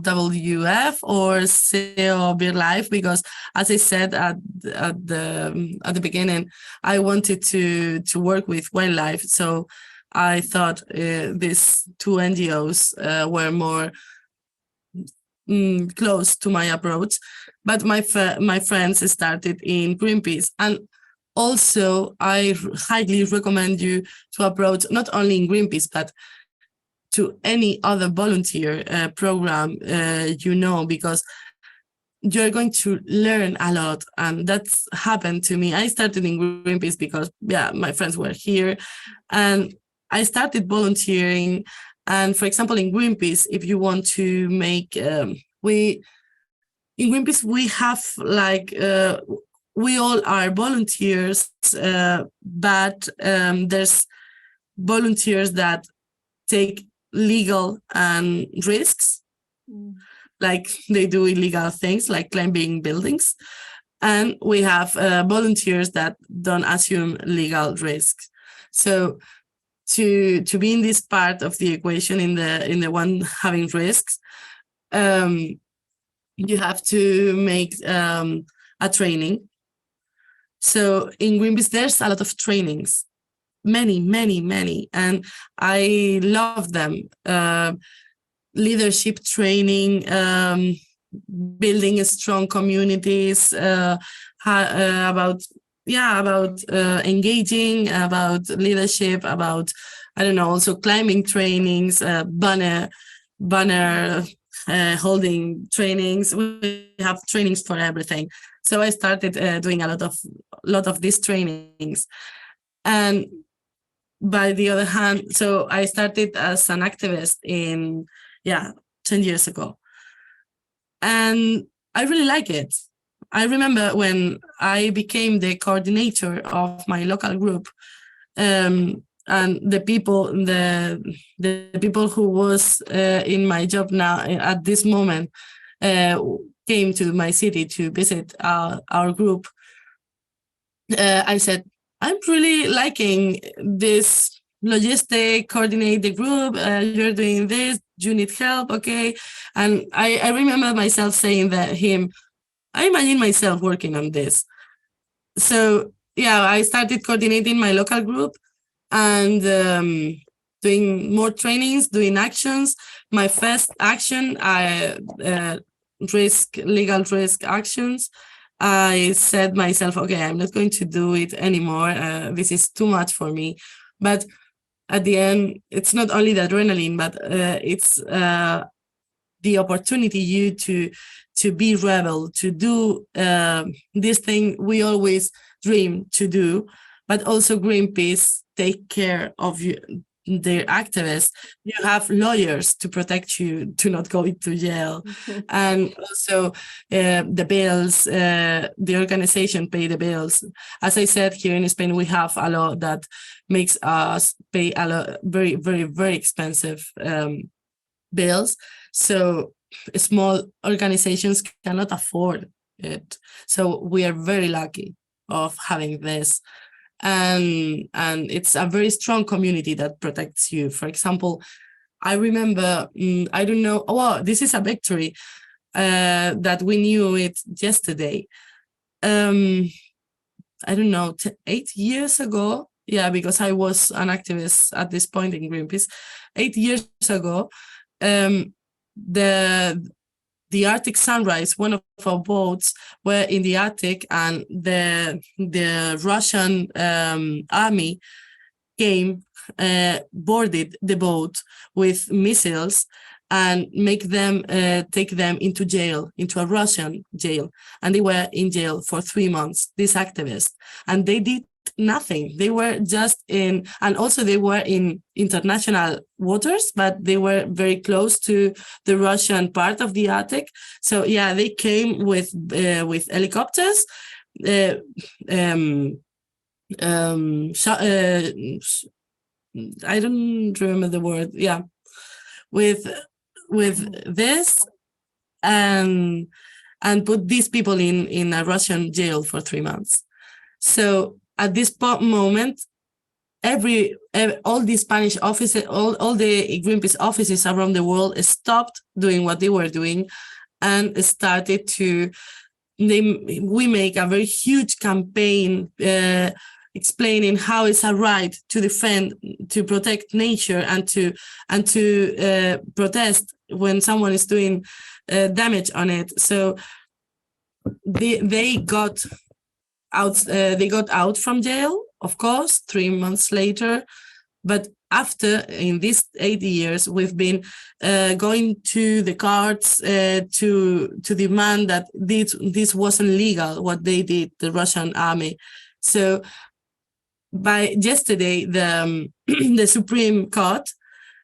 [SPEAKER 2] WWF or CEO Beer Life, because as I said at the beginning, I wanted to work with wildlife. So I thought these two NGOs were more close to my approach, but my friends started in Greenpeace. And also, I highly recommend you to approach not only in Greenpeace, but to any other volunteer program, because you're going to learn a lot. And that's happened to me. I started in Greenpeace because, my friends were here, and I started volunteering. And for example, in Greenpeace, if you want to make, in Greenpeace, we have we all are volunteers, but there's volunteers that take legal and risks, like they do illegal things like climbing buildings. And we have volunteers that don't assume legal risks. So to be in this part of the equation, in the one having risks, you have to make a training. So in Greenpeace, there's a lot of trainings, many, and I love them. Leadership training, building strong communities, about engaging, about leadership, about, also climbing trainings, banner holding trainings. We have trainings for everything. So I started doing a lot of these trainings. And by the other hand, so I started as an activist 10 years ago. And I really like it. I remember when I became the coordinator of my local group, and the people who was in my job now at this moment came to my city to visit our group. I said, I'm really liking this logistic, coordinate the group, you're doing this, you need help, okay? And I remember myself saying that I imagine myself working on this. So I started coordinating my local group and doing more trainings, doing actions. My first action, legal risk actions. I said myself, okay, I'm not going to do it anymore. This is too much for me. But at the end, it's not only the adrenaline, but it's the opportunity to be rebel, to do this thing we always dream to do, but also Greenpeace take care of you, their activists. You have lawyers to protect you to not go into jail. And also the bills, the organization pay the bills. As I said, here in Spain, we have a law that makes us pay a lot, very, very, very expensive bills. So small organizations cannot afford it. So we are very lucky of having this. And it's a very strong community that protects you. For example, I remember, I don't know, this is a victory that we knew it yesterday. I don't know, 8 years ago, because I was an activist at this point in Greenpeace. 8 years ago, the Arctic Sunrise, one of our boats, were in the Arctic, and the Russian army came, boarded the boat with missiles, and take them into jail, into a Russian jail. And they were in jail for 3 months, these activists. And they did nothing. They were just and also they were in international waters, but they were very close to the Russian part of the Arctic. So yeah, they came with helicopters, I don't remember the word. Yeah, with this and put these people in a Russian jail for 3 months. So at this moment, all the Spanish offices, all the Greenpeace offices around the world stopped doing what they were doing and started to. We make a very huge campaign explaining how it's a right to defend, to protect nature, and to protest when someone is doing damage on it. So they got out from jail, of course, 3 months later. But after, in these 8 years, we've been going to the courts to demand that this wasn't legal, what they did, the Russian army. So by yesterday, the Supreme Court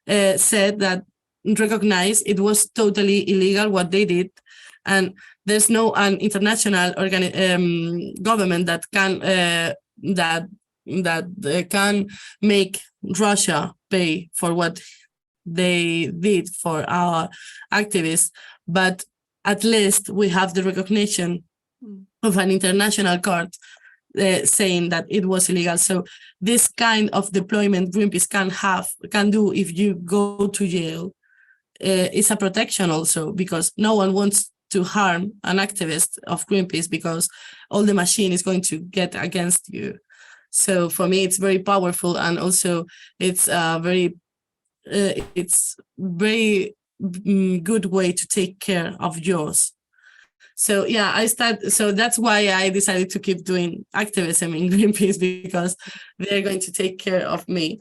[SPEAKER 2] said that recognized it was totally illegal what they did, and there's no an international government that can make Russia pay for what they did for our activists. But at least we have the recognition of an international court saying that it was illegal. So this kind of deployment Greenpeace can do if you go to jail is a protection also, because no one wants to harm an activist of Greenpeace because all the machine is going to get against you. So for me, it's very powerful, and also it's a very good way to take care of yours. So yeah, so that's why I decided to keep doing activism in Greenpeace, because they're going to take care of me.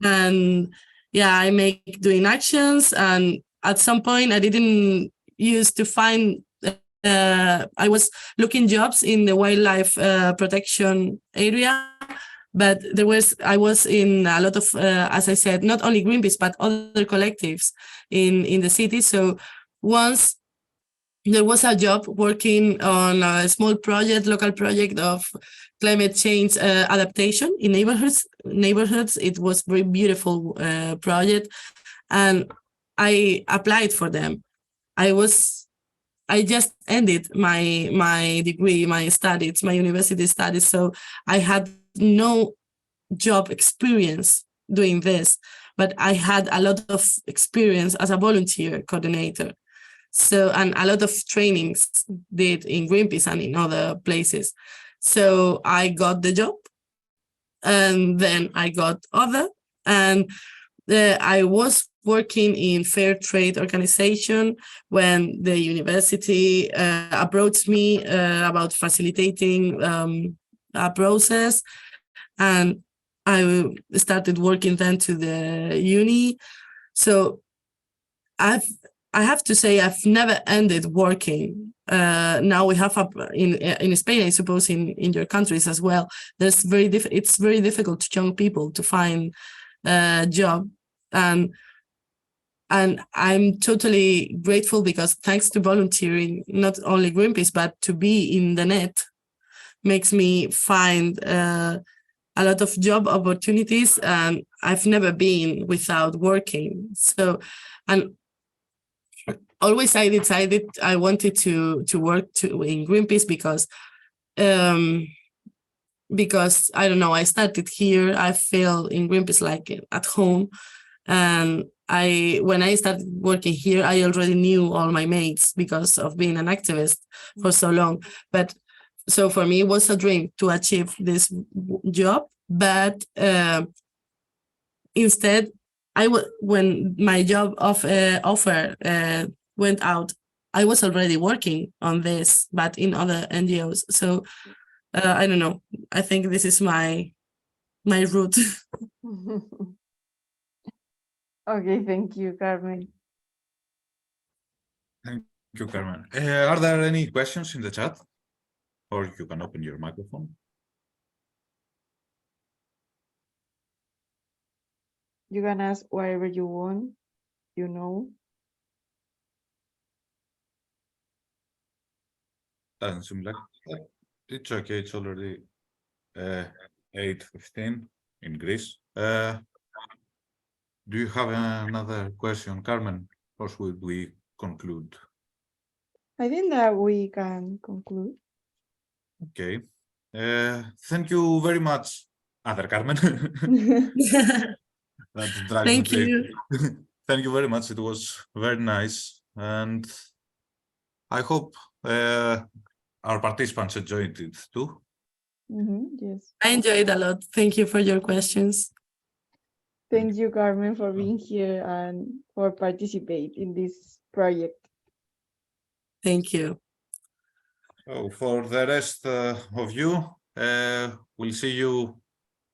[SPEAKER 2] And yeah, I make doing actions, and at some point I didn't used to find I was looking jobs in the wildlife protection area, but I was in a lot of as I said, not only Greenpeace but other collectives in the city. So once there was a job working on a small project, local project of climate change adaptation in neighborhoods. It was a very beautiful project, and I applied for them. I just ended my degree, my university studies, so I had no job experience doing this, but I had a lot of experience as a volunteer coordinator. So, and a lot of trainings did in Greenpeace and in other places. So I got the job, and then I got other, and I was working in fair trade organization when the university approached me about facilitating a process, and I started working then to the uni. So I have to say I've never ended working. Now we have in Spain, I suppose in your countries as well. It's very difficult to young people to find a job, and I'm totally grateful, because thanks to volunteering, not only Greenpeace, but to be in the net makes me find a lot of job opportunities, and I've never been without working. So, and always I decided I wanted to work in Greenpeace because I don't know, I started here, I feel in Greenpeace like at home, and when I started working here, I already knew all my mates because of being an activist for so long. But so for me, it was a dream to achieve this job. But instead, when my job offer went out, I was already working on this, but in other NGOs. So I don't know. I think this is my route.
[SPEAKER 3] Okay, thank you, Carmen.
[SPEAKER 1] you, Carmen. Are there any questions in the chat? Or you can open your microphone.
[SPEAKER 3] You can ask whatever you want, you know.
[SPEAKER 1] Doesn't seem like that. It's okay. It's already 8:15 in Greece. Do you have another question, Carmen, or should we conclude?
[SPEAKER 3] I think that we can conclude.
[SPEAKER 1] Okay. Thank you very much, other Carmen. That drives me
[SPEAKER 2] Thank
[SPEAKER 1] crazy.
[SPEAKER 2] you.
[SPEAKER 1] Thank you very much. It was very nice, and I hope our participants enjoyed it too.
[SPEAKER 3] Yes.
[SPEAKER 2] I enjoyed a lot. Thank you for your questions.
[SPEAKER 3] Thank you, Carmen, for being here and for participate in this project.
[SPEAKER 2] Thank you.
[SPEAKER 1] So for the rest of you, we'll see you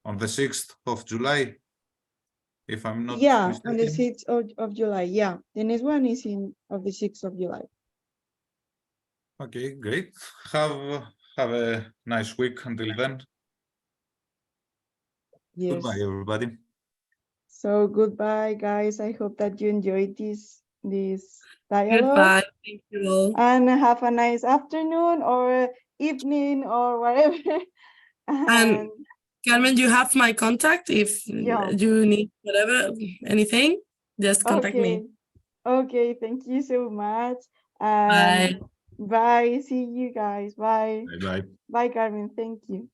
[SPEAKER 1] on the 6th of July. If I'm not mistaken.
[SPEAKER 3] On the 6th of July. Yeah, the next one is of the 6th of July.
[SPEAKER 1] Okay, great. Have a nice week until then.
[SPEAKER 3] Yes.
[SPEAKER 1] Goodbye, everybody.
[SPEAKER 3] So goodbye, guys. I hope that you enjoyed this dialogue.
[SPEAKER 2] Goodbye. Thank you all.
[SPEAKER 3] And have a nice afternoon or evening or whatever.
[SPEAKER 2] And Carmen, you have my contact. If you need whatever, anything, just contact me.
[SPEAKER 3] Okay, thank you so much.
[SPEAKER 2] Bye.
[SPEAKER 3] Bye. See you guys. Bye.
[SPEAKER 1] Bye.
[SPEAKER 3] Bye, Carmen. Thank you.